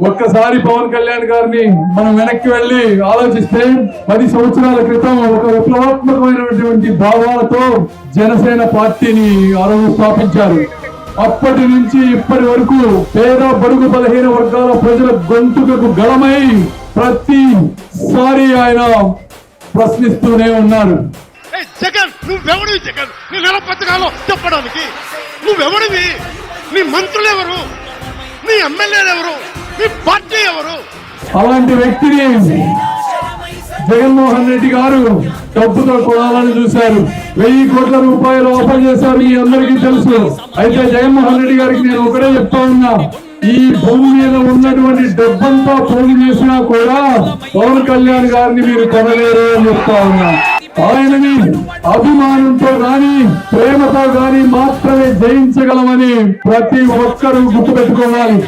ఒక్కసారి పవన్ కళ్యాణ్ గారిని మనం వెనక్కి వెళ్లి ఆలోచిస్తే 10 సంవత్సరాల క్రితం ఒక విప్లవాత్మకమైనటువంటి భావాలతో జనసేన పార్టీని స్థాపించారు. అప్పటి నుంచి ఇప్పటి వరకు పేద బడుగు బలహీన వర్గాల ప్రజల గొంతుకకు గళమై ప్రతిసారి ఆయన ప్రశ్నిస్తూనే ఉన్నారు. జగన్ నువ్వెవడివి? జగన్ నీ నెల పథకాలు చెప్పడానికి నువ్వెవడివి? నీ మంత్రులు ఎవరు? నీ ఎమ్మెల్యేలు ఎవరు? నీ పార్టీ ఎవరు? అలాంటి వ్యక్తిని జగన్మోహన్ రెడ్డి గారు డబ్బుతో కొనాలని చూశారు. 1000 కోట్ల రూపాయలు ఆఫర్ చేశారు, మీ అందరికీ తెలుసు. అయితే జగన్మోహన్ రెడ్డి గారికి నేను ఒకటే చెప్తా ఉన్నా, ఈ భూమి మీద ఉన్నటువంటి డబ్బంతా పోగు చేసినా కూడా పవన్ కళ్యాణ్ గారిని మీరు కొనలేరు అని చెప్తా ఉన్నా. ఆయనని అభిమానంతో గాని ప్రేమతో గాని మాత్రమే జయించగలమని ప్రతి ఒక్కరూ గుర్తుపెట్టుకోవాలి.